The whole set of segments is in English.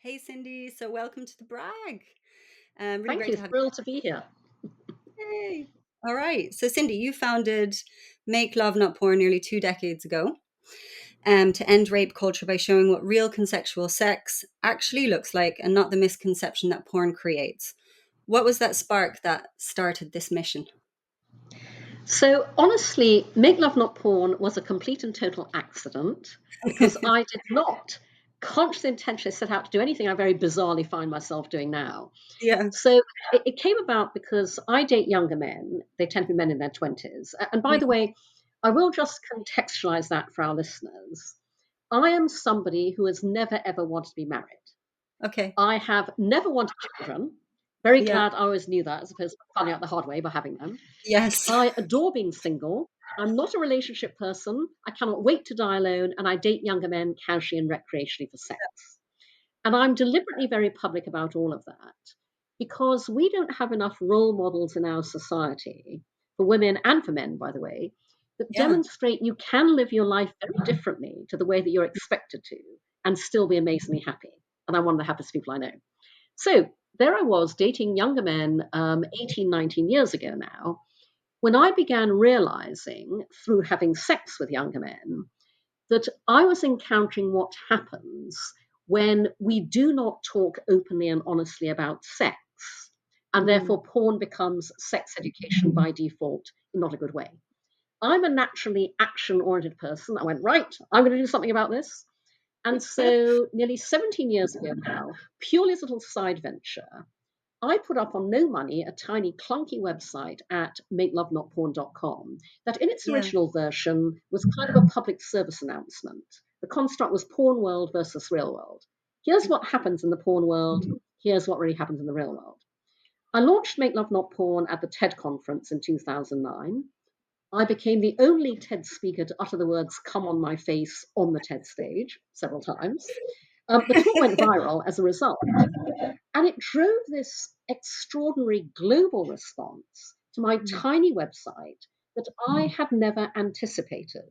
Hey, Cindy. So welcome to the brag. Really Thank great you. to have Thrilled to be here. you. Yay. All right. So, Cindy, you founded Make Love Not Porn nearly 2 decades ago to end rape culture by showing what real consensual sex actually looks like and not the misconception that porn creates. What was that spark that started this mission? So, honestly, Make Love Not Porn was a complete and total accident because I did not consciously intentionally set out to do anything I very bizarrely find myself doing now. Yeah. So, it came about because I date younger men. They tend to be men in their 20s. And by the Mm. way, I will just contextualize that for our listeners. I am somebody who has never ever wanted to be married. Okay. I have never wanted children. Very Yeah. glad I always knew that, as opposed to finding out the hard way by having them. Yes. I adore being single. I'm not a relationship person. I cannot wait to die alone, and I date younger men casually and recreationally for sex. And I'm deliberately very public about all of that because we don't have enough role models in our society, for women and for men, by the way, that Yeah. demonstrate you can live your life very differently to the way that you're expected to and still be amazingly happy. And I'm one of the happiest people I know. So there I was dating younger men 18, 19 years ago now, when I began realizing through having sex with younger men that I was encountering what happens when we do not talk openly and honestly about sex. And Mm. therefore, porn becomes sex education by default in not a good way. I'm a naturally action oriented person. I went, right, I'm going to do something about this. And so, nearly 17 years ago now, purely as a little side venture, I put up on no money a tiny clunky website at makelovenotporn.com that in its Yeah. original version was kind of a public service announcement. The construct was porn world versus real world. Here's what happens in the porn world. Here's what really happens in the real world. I launched Make Love Not Porn at the TED conference in 2009. I became the only TED speaker to utter the words "come on my face" on the TED stage several times. The talk went viral as a result. And it drove this extraordinary global response to my Mm. tiny website that I had never anticipated.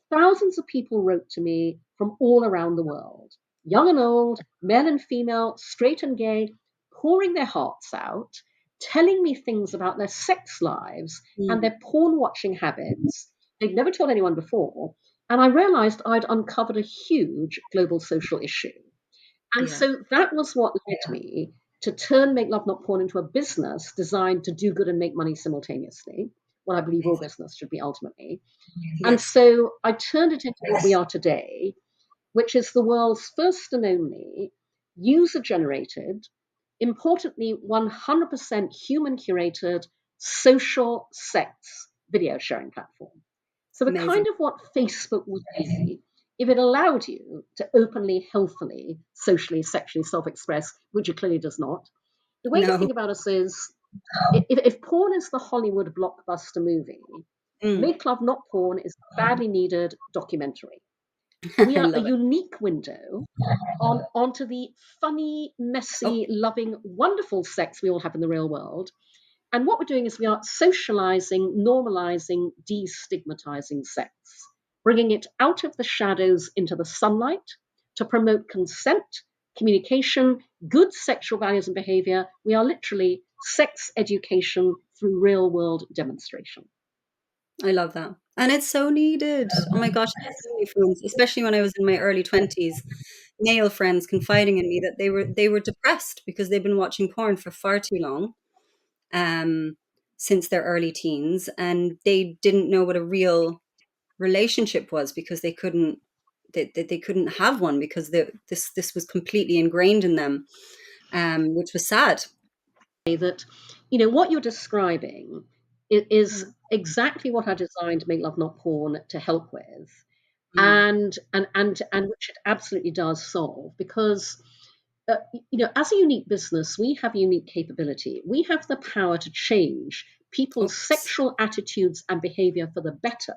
Thousands of people wrote to me from all around the world, young and old, male and female, straight and gay, pouring their hearts out, telling me things about their sex lives and Mm. their porn watching habits they'd never told anyone before. And I realized I'd uncovered a huge global social issue. And Yeah. so that was what led me to turn Make Love Not Porn into a business designed to do good and make money simultaneously, what I believe all Amazing. business should be ultimately. And Yes. so I turned it into what we are today, which is the world's first and only user generated, importantly, 100% human curated social sex video sharing platform. So, the Amazing. kind of what Facebook would be if it allowed you to openly, healthily, socially, sexually self express, which it clearly does not. The way to No. think about us is if porn is the Hollywood blockbuster movie, Mm. Make Love Not Porn is a badly needed documentary. We I are a love it. unique window onto the funny, Oh, messy, loving, wonderful sex we all have in the real world. And what we're doing is we are socializing, normalizing, destigmatizing sex, bringing it out of the shadows into the sunlight to promote consent, communication, good sexual values and behavior. We are literally sex education through real world demonstration. I love that. And it's so needed. Oh my gosh, I had so many friends, especially when I was in my early 20s, male friends confiding in me that they were depressed because they've been watching porn for far too long, um, since their early teens, and they didn't know what a real relationship was because they couldn't have one because this was completely ingrained in them, which was sad. That what you're describing is Yeah. exactly what I designed Make Love Not Porn to help with, Mm. and which it absolutely does solve because as a unique business we have unique capability. We have the power to change Oh, people's sexual attitudes and behavior for the better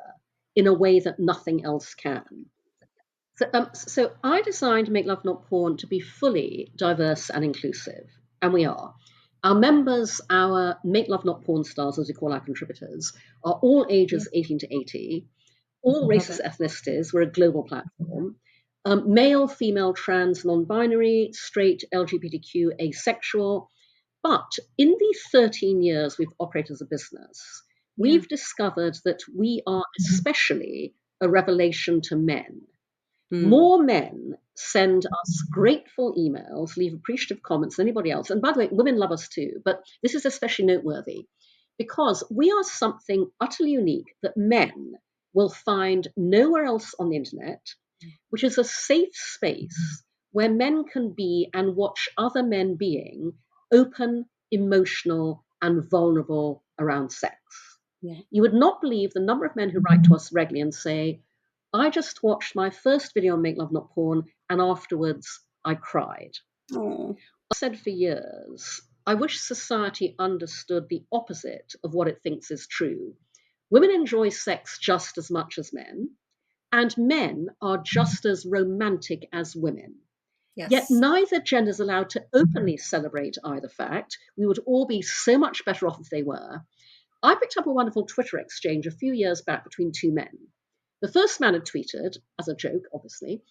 in a way that nothing else can. So I designed Make Love Not Porn to be fully diverse and inclusive, and we are. Our members, our Make Love Not Porn stars, as we call our contributors, are all yeah. ages 18 to 80, all Love races, it. ethnicities. We're a global platform. Male, female, trans, non-binary, straight, LGBTQ, asexual. But in the 13 years we've operated as a business, Yeah. we've discovered that we are especially a revelation to men. Mm. More men send us grateful emails, leave appreciative comments than anybody else. And by the way, women love us too, but this is especially noteworthy because we are something utterly unique that men will find nowhere else on the internet, which is a safe space where men can be and watch other men being open, emotional, and vulnerable around sex. Yeah. You would not believe the number of men who write to us regularly and say, I just watched my first video on Make Love Not Porn, and afterwards I cried. Oh. I've said for years, I wish society understood the opposite of what it thinks is true. Women enjoy sex just as much as men, and men are just as romantic as women. Yet Yes. neither gender is allowed to openly celebrate either fact. We would all be so much better off if they were. I picked up a wonderful Twitter exchange a few years back between two men. The first man had tweeted, as a joke, obviously,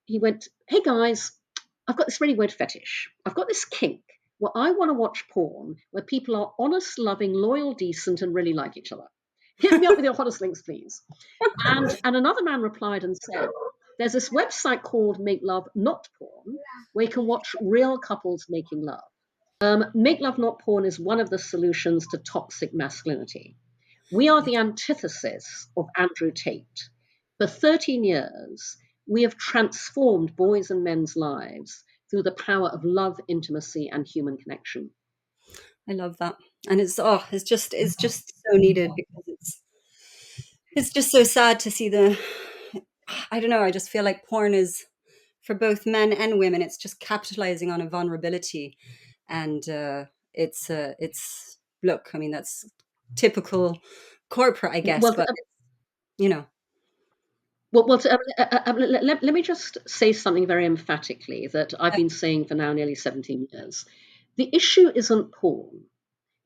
he went, Hey guys, I've got this really weird fetish. I've got this kink where I want to watch porn where people are honest, loving, loyal, decent, and really like each other. Hit me up with your hottest links, please. And another man replied and said, There's this website called Make Love Not Porn where you can watch real couples making love. Make Love Not Porn is one of the solutions to toxic masculinity. We are Yeah. the antithesis of Andrew Tate. For 13 years, we have transformed boys' and men's lives through the power of love, intimacy, and human connection. I love that. And it's just so needed because it's just so sad to see the I don't know, I just feel like porn is for both men and women, it's just capitalizing on a vulnerability. And it's look, I mean, that's typical corporate, I guess, Well, but you know, let me just say something very emphatically that I've been saying for now nearly 17 years. The issue isn't porn.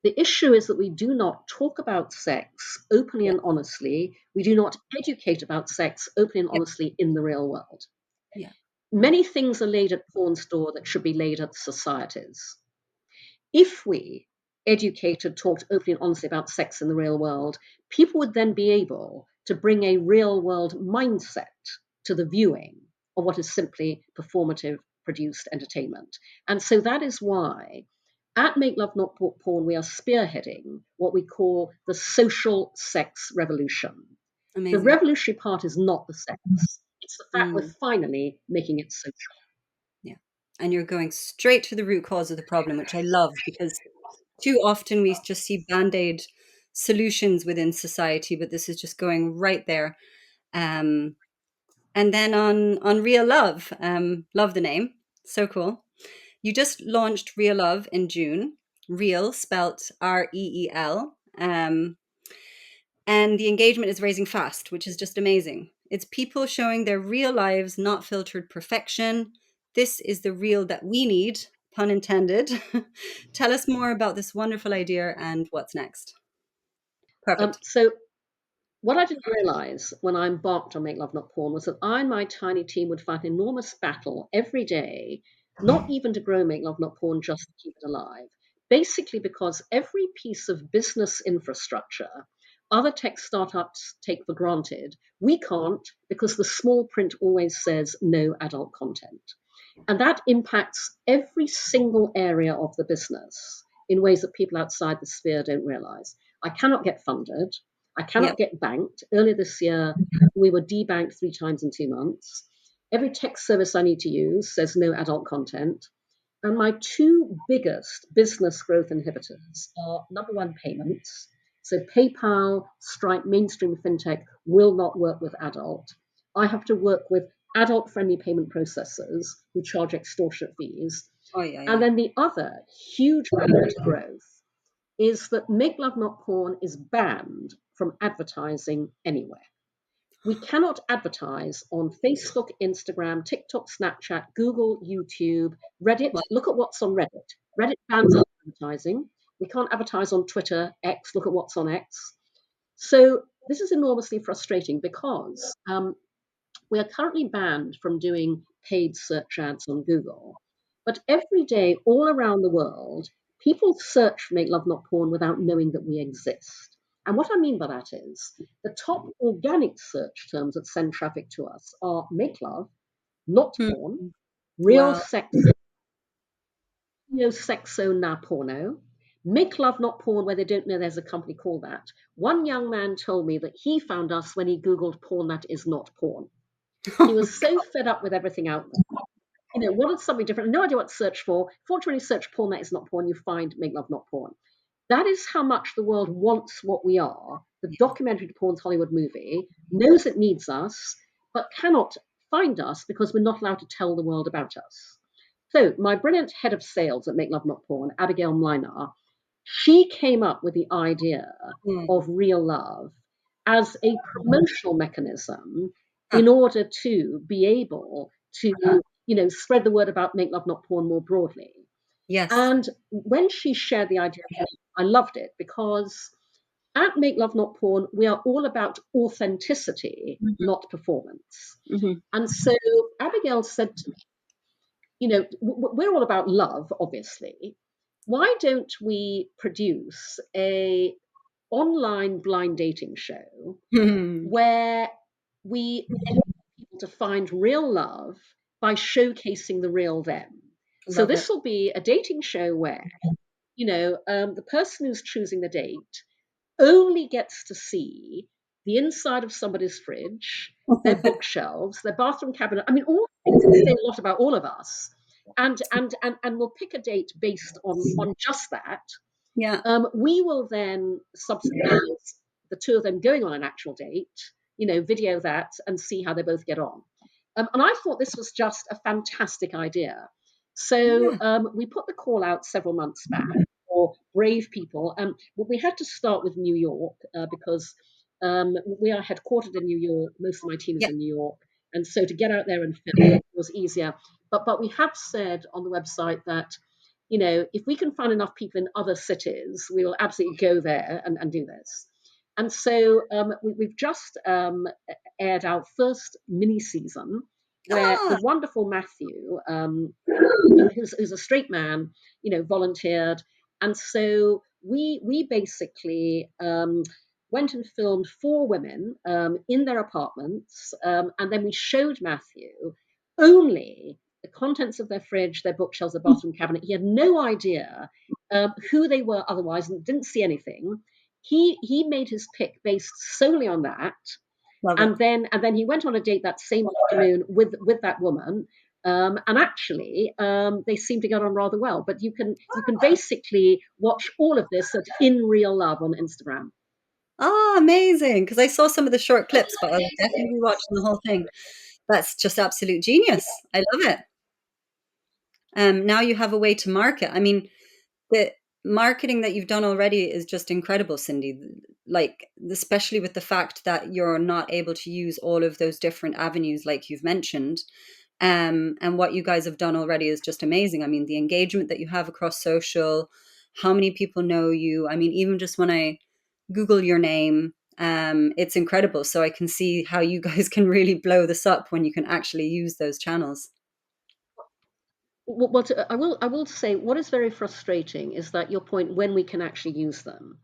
The issue is that we do not talk about sex openly yeah, and honestly. We do not educate about sex openly and yeah, honestly in the real world. yeah, yeah, Many things are laid at porn's door that should be laid at society's. If we educated, talked openly and honestly about sex in the real world, people would then be able to bring a real world mindset to the viewing of what is simply performative produced entertainment. And so that is why at Make Love Not Porn, we are spearheading what we call the social sex revolution. The amazing. revolutionary part is not the sex, it's the fact we're Mm, finally making it social. yeah. And you're going straight to the root cause of the problem, which I love because too often we just see band-aid solutions within society, but this is just going right there. Um, and then on Real Love, love the name, so cool. You just launched Real Love in June. Real spelt REEL, and the engagement is raising fast, which is just amazing. It's people showing their real lives, not filtered perfection. This is the real that we need, pun intended. Tell us more about this wonderful idea and what's next. Perfect. So what I didn't realize when I embarked on Make Love Not Porn was that I and my tiny team would fight an enormous battle every day, not even to grow Make Love Not Porn, just to keep it alive. Basically, because every piece of business infrastructure other tech startups take for granted, we can't because the small print always says no adult content. And that impacts every single area of the business in ways that people outside the sphere don't realize. I cannot get funded. I cannot Yep. get banked. Earlier this year, we were debanked 3 times in 2 months. Every tech service I need to use says no adult content. And my two biggest business growth inhibitors are number one, payments. So PayPal, Stripe, mainstream fintech will not work with adult. I have to work with adult friendly payment processors who charge extortionate fees. Oh, yeah, And yeah. then the other huge barrier to growth is that Make Love Not Porn is banned from advertising anywhere. We cannot advertise on Facebook, Instagram, TikTok, Snapchat, Google, YouTube, Reddit. Well, Look at what's on Reddit. Reddit bans advertising. We can't advertise on Twitter, X. Look at what's on X. So this is enormously frustrating because We are currently banned from doing paid search ads on Google. But every day, all around the world, people search for Make Love Not Porn without knowing that we exist. And what I mean by that is the top organic search terms that send traffic to us are make love, not Hmm. porn, real Wow. sex, sexo na porno, make love not porn where they don't know there's a company called that. One young man told me that he found us when he Googled porn that is not porn. He Oh my was so God. fed up with everything out there. Wanted something different. No idea what to search for. Fortunately, search porn that is not porn, you find make love not porn. That is how much the world wants what we are. The documentary to porn's Hollywood movie knows it needs us, but cannot find us because we're not allowed to tell the world about us. So my brilliant head of sales at Make Love Not Porn, Abigail Mlinar, she came up with the idea Hmm. of real love as a promotional mechanism Huh. in order to be able to, spread the word about Make Love Not Porn more broadly. Yes. And when she shared the idea, I loved it because at Make Love Not Porn, we are all about authenticity, not performance. Hmm. And so Abigail said to me, we're all about love, obviously. Why don't we produce a online blind dating show Hmm. where we enable people to find real love by showcasing the real them? So Love it. this will be a dating show where the person who's choosing the date only gets to see the inside of somebody's fridge, their bookshelves, their bathroom cabinet. I mean, all things that say a lot about all of us. And we'll pick a date based on just that. Yeah. We will then subsidize the two of them going on an actual date, video that and see how they both get on. And I thought this was just a fantastic idea. So Yeah. we put the call out several months back for brave people. But we had to start with New York because we are headquartered in New York. Most of my team is Yeah. in New York. And so to get out there and film was easier. But we have said on the website that if we can find enough people in other cities, we will absolutely go there and do this. And so we've just aired our first mini season where the Ah. wonderful Matthew, who's a straight man, volunteered, and so we basically went and filmed four women in their apartments, and then we showed Matthew only the contents of their fridge, their bookshelves, their bathroom cabinet. He had no idea who they were otherwise, and didn't see anything. He made his pick based solely on that, Love it. and then he went on a date that same afternoon with that woman. And actually, they seem to get on rather well. But you can basically watch all of this at In Real Love on Instagram. Oh, amazing! Because I saw some of the short clips, but I'll definitely be watching the whole thing. That's just absolute genius. I love it. Now you have a way to market. I mean, the marketing that you've done already is just incredible, Cindy. Like, especially with the fact that you're not able to use all of those different avenues like you've mentioned. And what you guys have done already is just amazing. I mean, the engagement that you have across social, how many people know you. I mean, even just when I Google your name, it's incredible. So I can see how you guys can really blow this up when you can actually use those channels. Well, I will say what is very frustrating is that your point when we can actually use them.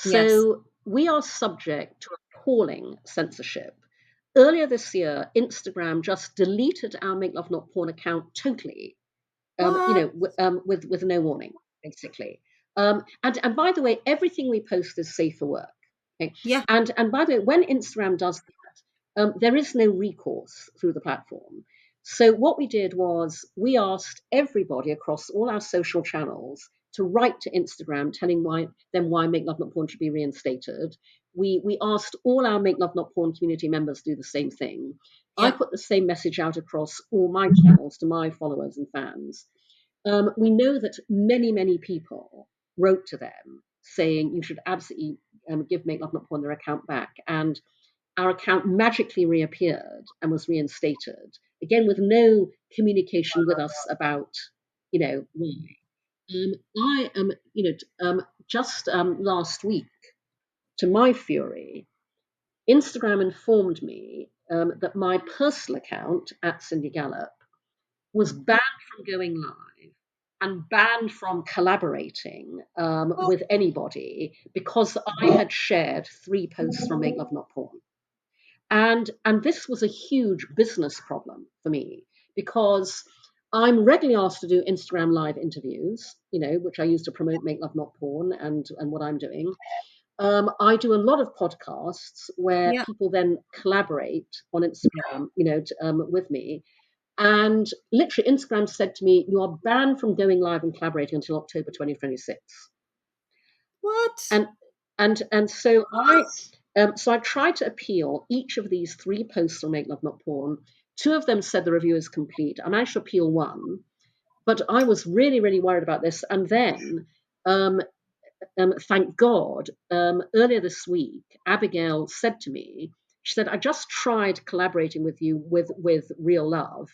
Yes. So we are subject to appalling censorship. Earlier this year, Instagram just deleted our Make Love Not Porn account totally, What? with no warning, basically. And by the way, everything we post is safe for work. Okay? Yeah. And by the way, when Instagram does that, there is no recourse through the platform. So what we did was we asked everybody across all our social channels to write to Instagram telling why Make Love Not Porn should be reinstated. We asked all our Make Love Not Porn community members to do the same thing. I Yeah. put the same message out across all my channels to my followers and fans. We know that many people wrote to them saying you should absolutely give Make Love Not Porn their account back. And our account magically reappeared and was reinstated, again with no communication with us about, why. I am, just last week, to my fury, Instagram informed me that my personal account at Cindy Gallop was banned from going live and banned from collaborating with anybody because I had shared 3 posts from Make Love Not Porn. And this was a huge business problem for me because I'm regularly asked to do Instagram live interviews, which I use to promote Make Love Not Porn and what I'm doing. I do a lot of podcasts where Yeah. people then collaborate on Instagram, with me. And literally, Instagram said to me, "You are banned from going live and collaborating until October 2026." What? And so I tried to appeal each of these 3 posts on Make Love Not Porn. 2 of them said the review is complete. I managed to appeal one, but I was really, really worried about this. And then um, thank God, earlier this week, Abigail said to me, she said, "I just tried collaborating with you with Real Love.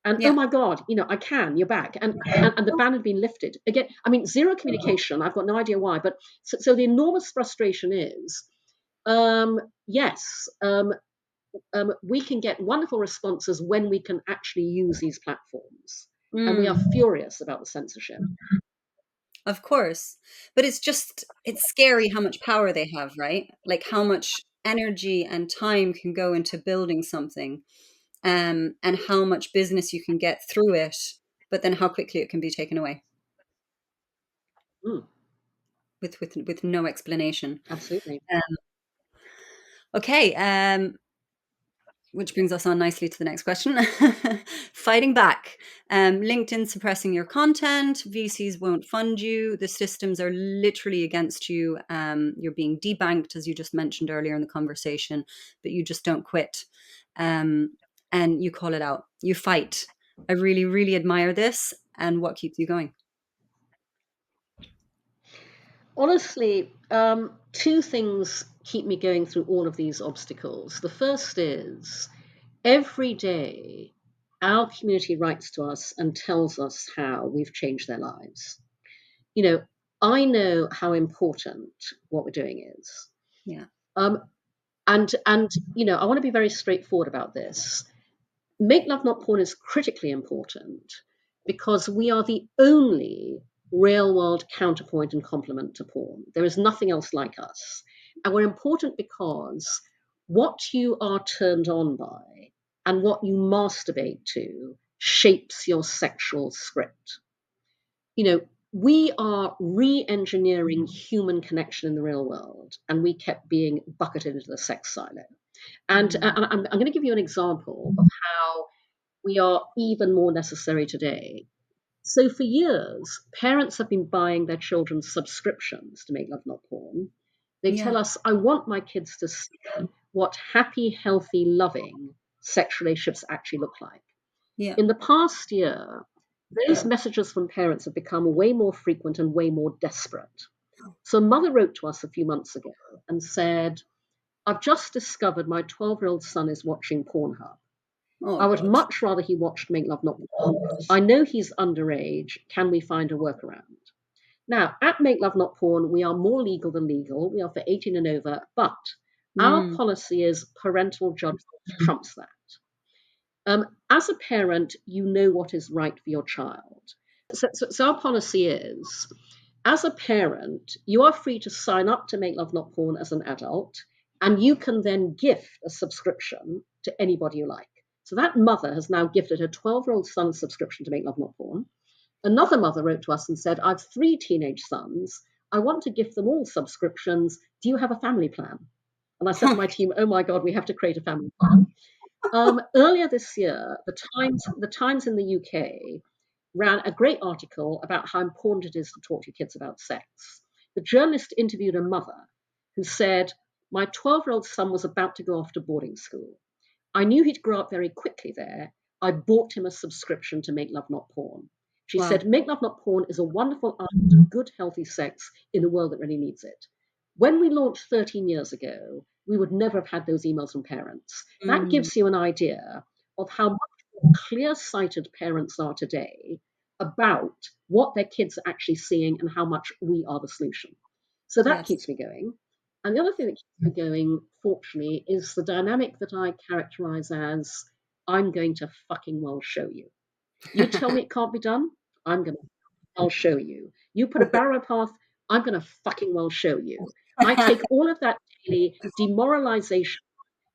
And oh Yeah. my God, you're back." And the ban had been lifted. Again, I mean, zero communication. I've got no idea why. But so the enormous frustration is, yes, we can get wonderful responses when we can actually use these platforms. And we are Mm. furious about the censorship. Of course. But it's scary how much power they have, right? Like how much energy and time can go into building something, and how much business you can get through it, but then how quickly it can be taken away Mm, with no explanation. absolutely. Um, okay, which brings us on nicely to the next question. Fighting back. LinkedIn suppressing your content. VCs won't fund you. The systems are literally against you. You're being debanked, as you just mentioned earlier in the conversation, but you just don't quit. And you call it out. You fight. I really, really admire this. And what keeps you going? Honestly, 2 things keep me going through all of these obstacles. The first is every day our community writes to us and tells us how we've changed their lives. You know, I know how important what we're doing is. Yeah. Um, and I want to be very straightforward about this. Make Love Not Porn is critically important because we are the only real world counterpoint and complement to porn. There is nothing else like us. And we're important because what you are turned on by and what you masturbate to shapes your sexual script. You know, we are re engineering human connection in the real world, and we kept being bucketed into the sex silo. And I'm going to give you an example of how we are even more necessary today. So, for years, parents have been buying their children subscriptions to Make Love Not Porn. They Yeah. tell us, "I want my kids to see what happy, healthy, loving sex relationships actually look like." Yeah. In the past year, those messages from parents have become way more frequent and way more desperate. So, a mother wrote to us a few months ago and said, "I've just discovered my 12-year-old son is watching Pornhub. Oh I would God. much rather he watched Make Love Not Porn. I know he's underage. Can we find a workaround?" Now, at Make Love Not Porn, we are more legal than legal. We are for 18 and over, but our Mm. policy is parental judgment trumps that. As a parent, you know what is right for your child. So our policy is, as a parent, you are free to sign up to Make Love Not Porn as an adult, and you can then gift a subscription to anybody you like. So that mother has now gifted her 12-year-old son a subscription to Make Love Not Porn. Another mother wrote to us and said, "I have 3 teenage sons. I want to gift them all subscriptions. Do you have a family plan?" And I said to my team, "Oh my God, we have to create a family plan." Earlier this year, the Times in the UK ran a great article about how important it is to talk to your kids about sex. The journalist interviewed a mother who said, "My 12-year-old son was about to go off to boarding school. I knew he'd grow up very quickly there. I bought him a subscription to Make Love Not Porn." She Wow. said, "Make Love Not Porn is a wonderful art of good, healthy sex in a world that really needs it." When we launched 13 years ago, we would never have had those emails from parents. That Mm. gives you an idea of how much more clear sighted parents are today about what their kids are actually seeing and how much we are the solution. So that Yes. keeps me going. And the other thing that keeps me going, fortunately, is the dynamic that I characterize as I'm going to fucking well show you. You tell me it can't be done, I'm going to, I'll show you. You put a barrier path, I'm going to fucking well show you. I take all of that daily demoralization,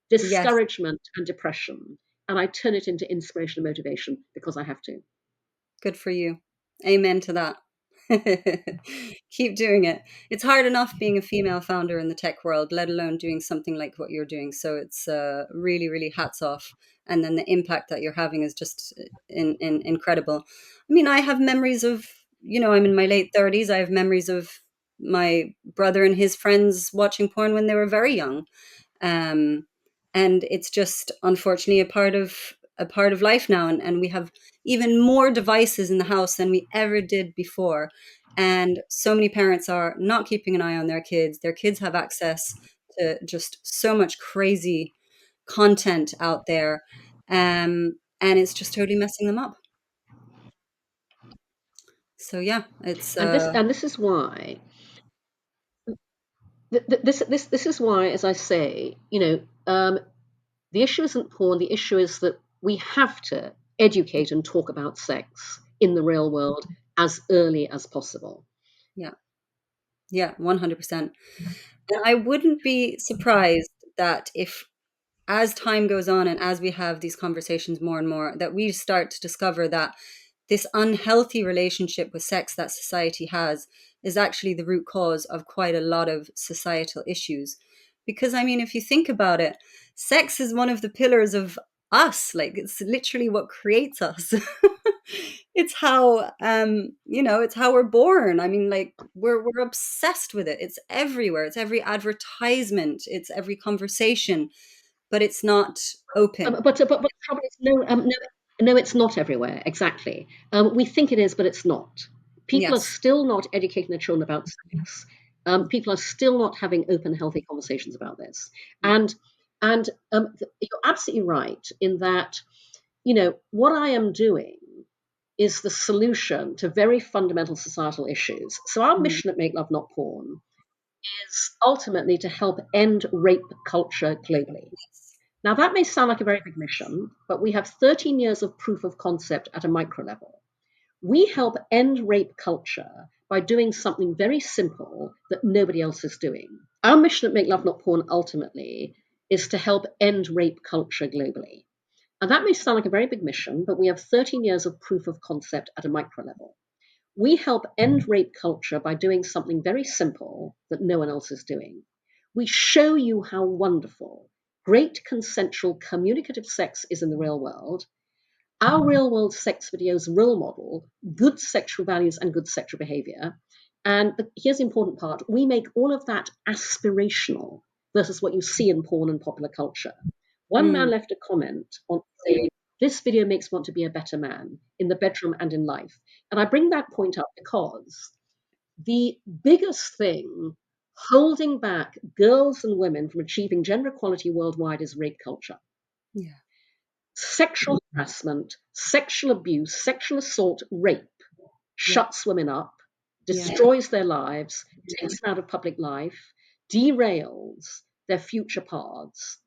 Yes, discouragement, and depression, and I turn it into inspiration and motivation because I have to. good for you. Amen to that. Keep doing it. It's hard enough being a female founder in the tech world, let alone doing something like what you're doing. So it's really, really hats off. And then the impact that you're having is just incredible. I mean, I have memories of, I'm in my late 30s. I have memories of my brother and his friends watching porn when they were very young. um, and it's just unfortunately a part of life now, and we have even more devices in the house than we ever did before, and so many parents are not keeping an eye on their kids have access to just so much crazy content out there, and it's just totally messing them up. So yeah, it's And this is why this is why, as I say, the issue isn't porn. The issue is that we have to educate and talk about sex in the real world as early as possible. yeah, yeah, 100%. And I wouldn't be surprised that if, as time goes on and as we have these conversations more and more, that we start to discover that this unhealthy relationship with sex that society has is actually the root cause of quite a lot of societal issues. Because, I mean, if you think about it, sex is one of the pillars of us. Like, it's literally what creates us. It's how, it's how we're born. I mean, like, we're obsessed with it. It's everywhere. It's every advertisement. It's every conversation, but it's not open. But the trouble is, no, it's not everywhere. Exactly. We think it is, but it's not. People are Yes. still not educating their children about sex. People are still not having open, healthy conversations about this. Yeah. And you're absolutely right in that. What I am doing is the solution to very fundamental societal issues. So our Mm. mission at Make Love Not Porn is ultimately to help end rape culture globally. Yes. Now, that may sound like a very big mission, but we have 13 years of proof of concept at a micro level. We help end rape culture by doing something very simple that nobody else is doing. Our mission at Make Love Not Porn ultimately is to help end rape culture globally. And that may sound like a very big mission, but we have 13 years of proof of concept at a micro level. We help end rape culture by doing something very simple that no one else is doing. We show you how wonderful great consensual communicative sex is in the real world. Our real world sex videos role model good sexual values and good sexual behavior. And here's the important part, we make all of that aspirational versus what you see in porn and popular culture. One man Mm. left a comment on saying, this video makes me want to be a better man in the bedroom and in life. And I bring that point up because the biggest thing holding back girls and women from achieving gender equality worldwide is rape culture. Yeah. Sexual harassment, sexual abuse, sexual assault, rape Yeah. shuts women up, Yeah. destroys their lives, takes them out of public life, derails their future paths.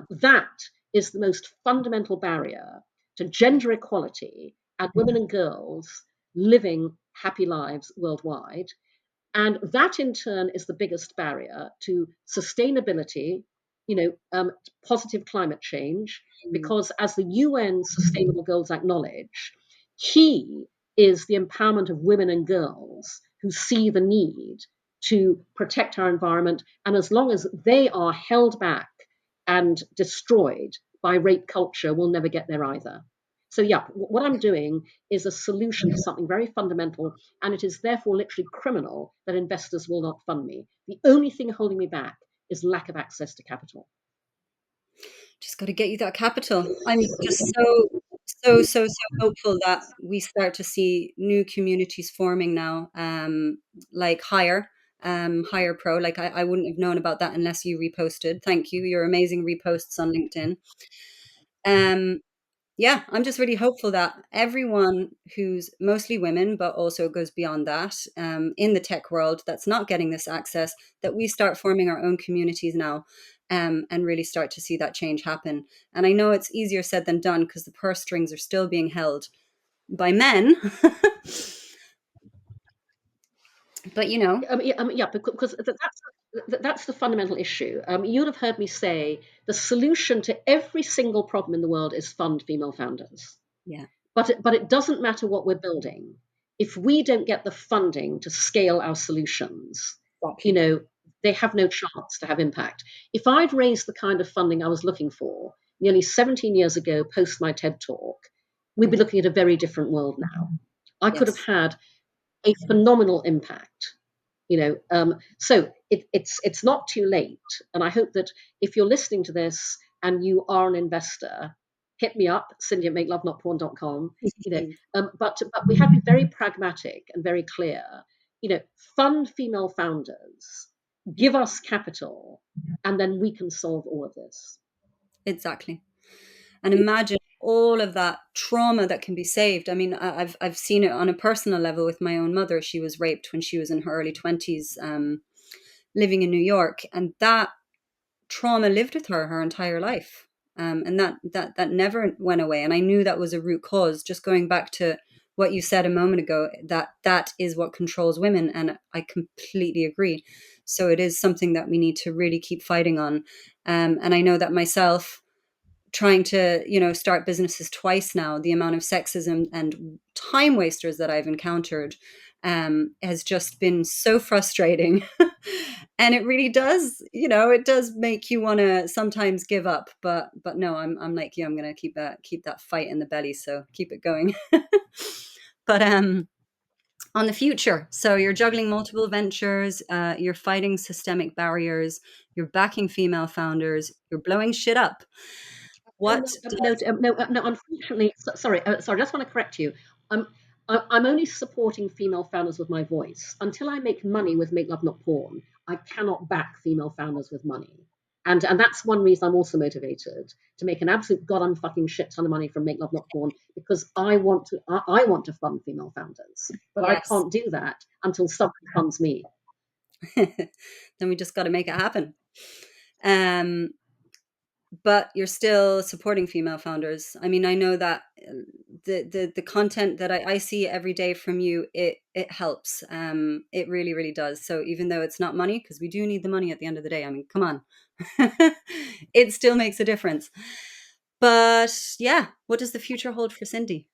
That is the most fundamental barrier to gender equality and women and girls living happy lives worldwide. And that in turn is the biggest barrier to sustainability, positive climate change, Mm. because as the UN Sustainable Goals acknowledge, key is the empowerment of women and girls who see the need to protect our environment. And as long as they are held back and destroyed by rape culture, we'll never get there either. So, yeah, what I'm doing is a solution to something very fundamental, and it is therefore literally criminal that investors will not fund me. The only thing holding me back is lack of access to capital. Just got to get you that capital. I'm just so hopeful that we start to see new communities forming now, like Hire Pro. Like I wouldn't have known about that unless you reposted. Thank you. Your amazing reposts on LinkedIn. Um, Yeah, I'm just really hopeful that everyone who's mostly women, but also goes beyond that, in the tech world that's not getting this access, that we start forming our own communities now, and really start to see that change happen. And I know it's easier said than done because the purse strings are still being held by men. But Yeah, because that's the fundamental issue. You'd have heard me say the solution to every single problem in the world is fund female founders. yeah, But it doesn't matter what we're building. If we don't get the funding to scale our solutions, you exactly. know, they have no chance to have impact. If I'd raised the kind of funding I was looking for nearly 17 years ago, post my TED talk, we'd be Mhm. looking at a very different world now. I could have Yes. had a phenomenal impact. So it's not too late, and I hope that if you're listening to this and you are an investor, hit me up, Cindy at makelovenotporn.com. But we have to be very pragmatic and very clear. you know Fund female founders, give us capital, and then we can solve all of this. Exactly. And imagine all of that trauma that can be saved. I mean, I've seen it on a personal level with my own mother. She was raped when she was in her early 20s, living in New York, and that trauma lived with her entire life. And that never went away. And I knew that was a root cause. Just going back to what you said a moment ago, that is what controls women, and I completely agree. So it is something that we need to really keep fighting on. And I know that myself, trying to start businesses twice now, the amount of sexism and time wasters that I've encountered, has just been so frustrating. And it really does, it does make you want to sometimes give up, but no, I'm like you. I'm gonna keep that fight in the belly, so keep it going. But on the future, so you're juggling multiple ventures, you're fighting systemic barriers, you're backing female founders, you're blowing shit up. No, What no, no, does no. Unfortunately, sorry. I just want to correct you. I'm I'm only supporting female founders with my voice. Until I make money with Make Love Not Porn, I cannot back female founders with money. And that's one reason I'm also motivated to make an absolute god unfucking shit ton of money from Make Love Not Porn, because I want to fund female founders, but I Yes. can't do that until someone funds me. Then we just got to make it happen. Um, but you're still supporting female founders. I mean, I know that the content that I see every day from you, it helps. It really, really does. So even though it's not money, because we do need the money at the end of the day. I mean, come on, it still makes a difference. But yeah, what does the future hold for Cindy?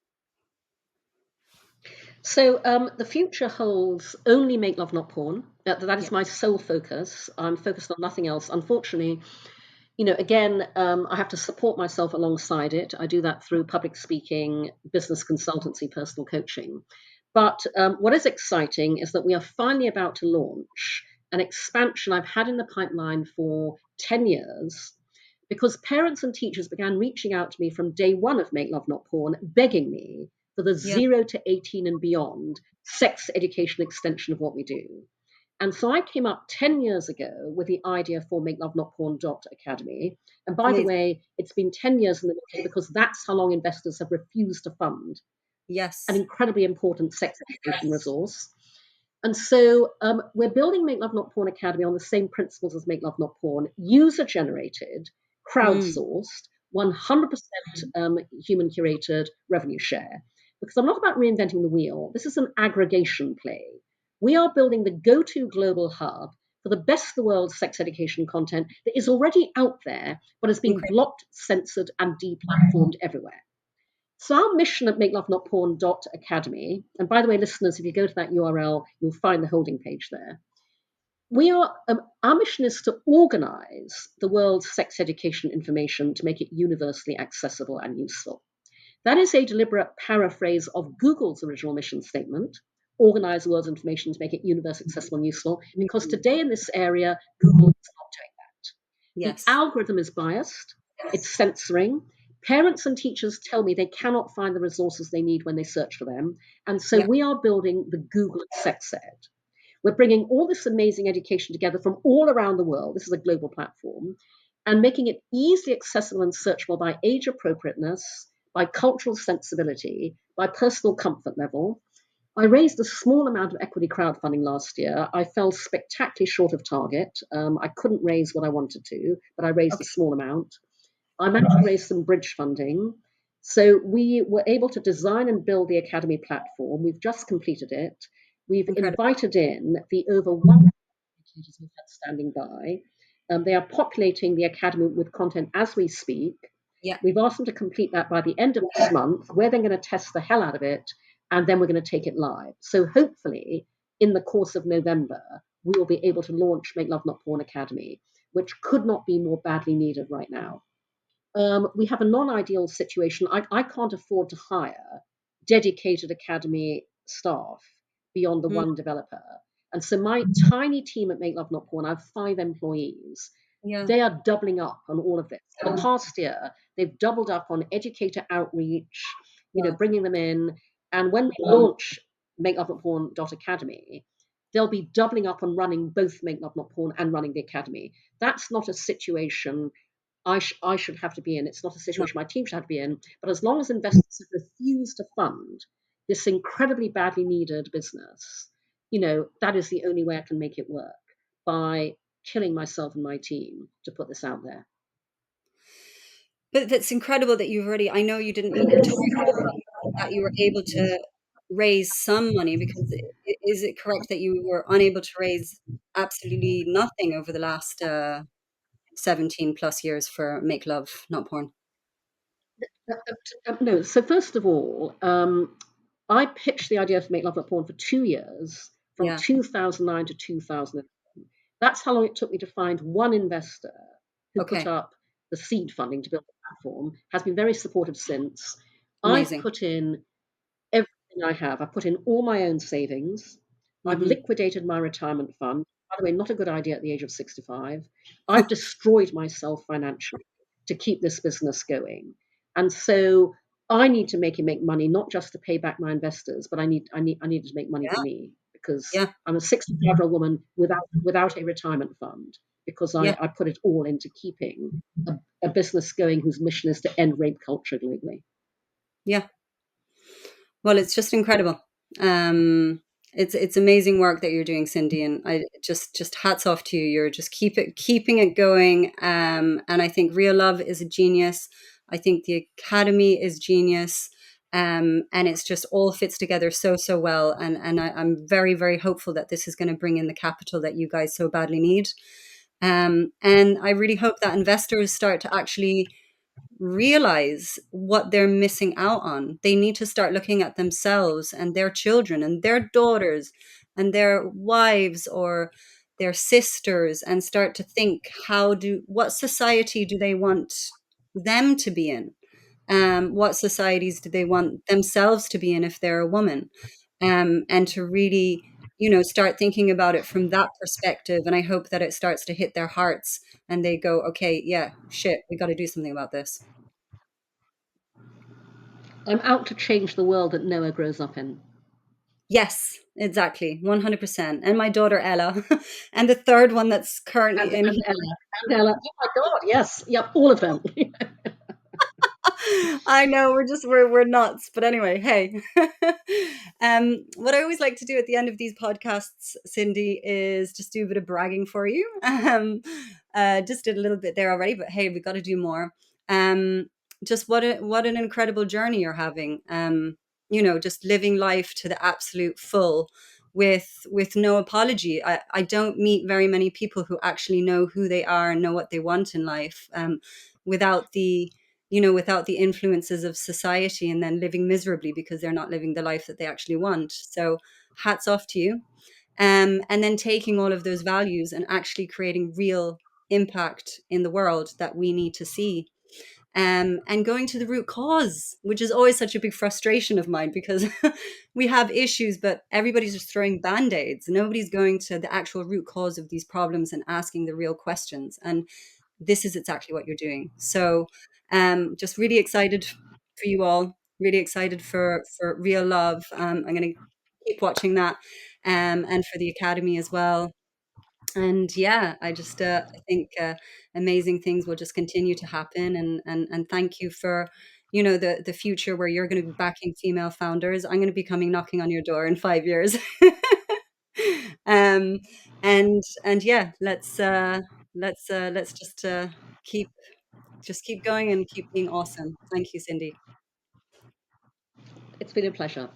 So the future holds only Make Love Not Porn. That Yeah, is my sole focus. I'm focused on nothing else. Unfortunately, again, I have to support myself alongside it. I do that through public speaking, business consultancy, personal coaching. But what is exciting is that we are finally about to launch an expansion I've had in the pipeline for 10 years, because parents and teachers began reaching out to me from day one of Make Love Not Porn, begging me for the yeah, 0 to 18 and beyond sex education extension of what we do. And so I came up 10 years ago with the idea for Make Love Not Porn Academy. And by the amazing. way, it's been 10 years in the making, because that's how long investors have refused to fund an Yes, incredibly important sex education resource. And so we're building Make Love Not Porn Academy on the same principles as Make Love Not Porn: user generated, mm, crowdsourced, 100% human curated revenue share. Because I'm not about reinventing the wheel. This is an aggregation play. We are building the go to global hub for the best of the world sex education content that is already out there, but has been incredible. blocked, censored, and deplatformed everywhere. So our mission at makelovenotporn.academy, and by the way, listeners, if you go to that URL, you'll find the holding page there. Our mission is to organize the world's sex education information to make it universally accessible and useful. That is a deliberate paraphrase of Google's original mission statement: organize the world's information to make it universally accessible and useful, because Mm, today in this area, Google is not doing the yes, algorithm is biased, it's censoring. Parents and teachers tell me they cannot find the resources they need when they search for them. And so yeah, we are building the Google of Sex Ed. We're bringing all this amazing education together from all around the world. This is a global platform, and making it easily accessible and searchable by age appropriateness, by cultural sensibility, by personal comfort level. I raised a small amount of equity crowdfunding last year. I fell spectacularly short of target. I couldn't raise what I wanted to, but I raised a Okay. small amount. I managed to raise some bridge funding. So we were able to design and build the Academy platform. We've just completed it. We've Incredible. invited in the over 100 educators we've had standing by. They are populating the Academy with content as we speak. Yeah. We've asked them to complete that by the end of this month, where they're going to test the hell out of it, and then we're going to take it live. So hopefully, in the course of November, we will be able to launch Make Love Not Porn Academy, which could not be more badly needed right now. We have a non-ideal situation. I can't afford to hire dedicated academy staff beyond the Mm, one developer. And so my tiny team at Make Love Not Porn, I have 5 employees. yeah. They are doubling up on all of this. For the past year, they've doubled up on educator outreach, Wow. bringing them in. And when we launch Make Love Not Porn Academy, they'll be doubling up on running both Make Love Not Porn and running the academy. That's not a situation I should have to be in. It's not a No. situation my team should have to be in. But as long as investors have refused to fund this incredibly badly needed business, that is the only way I can make it work, by killing myself and my team to put this out there. But that's incredible that you've already, I know you didn't meet your target, that you were able to raise some money because is it correct that you were unable to raise absolutely nothing over the last 17 plus years for Make Love, Not Porn? No, so first of all, I pitched the idea for Make Love Not Porn for 2 years, from Yeah. 2009 to 2000. That's how long it took me to find one investor who put Okay. up the seed funding to build the platform, has been very supportive since. I've Amazing. put in everything I have. I've put in all my own savings. I've Hmm. liquidated my retirement fund. By the way, not a good idea at the age of 65. I've destroyed myself financially to keep this business going. And so I need to make money, not just to pay back my investors, but I need to make money Yeah. for me, because Yeah. I'm a 65-year-old woman without a retirement fund, because Yeah. I put it all into keeping a business going whose mission is to end rape culture globally. Yeah. Well, it's just incredible. It's amazing work that you're doing, Cindy, and I just hats off to you. You're just keeping it going. And I think Real Love is a genius. I think the Academy is genius. And it's just all fits together so well. And I'm very, very hopeful that this is going to bring in the capital that you guys so badly need. And I really hope that investors start to actually realize what they're missing out on. They need to start looking at themselves and their children and their daughters and their wives or their sisters and start to think, what society do they want them to be in? What societies do they want themselves to be in if they're a woman? And to really, start thinking about it from that perspective. And I hope that it starts to hit their hearts and they go, okay, yeah, shit, we got to do something about this. I'm out to change the world that Noah grows up in. Yes, exactly. 100%. And my daughter Ella. And the third one that's currently in And here. Ella. And Ella. Oh my God, yes. Yep, all of them. I know we're nuts, but anyway, hey. What I always like to do at the end of these podcasts, Cindy, is just do a bit of bragging for you. Just did a little bit there already, but hey, we got to do more. Just what an incredible journey you're having. Just living life to the absolute full with no apology. I don't meet very many people who actually know who they are and know what they want in life, without the influences of society and then living miserably because they're not living the life that they actually want. So hats off to you. And then taking all of those values and actually creating real impact in the world that we need to see. And going to the root cause, which is always such a big frustration of mine because we have issues, but everybody's just throwing band-aids. Nobody's going to the actual root cause of these problems and asking the real questions. And this is exactly what you're doing. So just really excited for you all, really excited for Real Love. I'm going to keep watching that, and for the Academy as well. And yeah, I think amazing things will just continue to happen. And thank you for you know, the future where you're gonna be backing female founders, I'm gonna be coming knocking on your door in 5 years. Um, and yeah, let's keep keep going and keep being awesome. Thank you, Cindy. It's been a pleasure.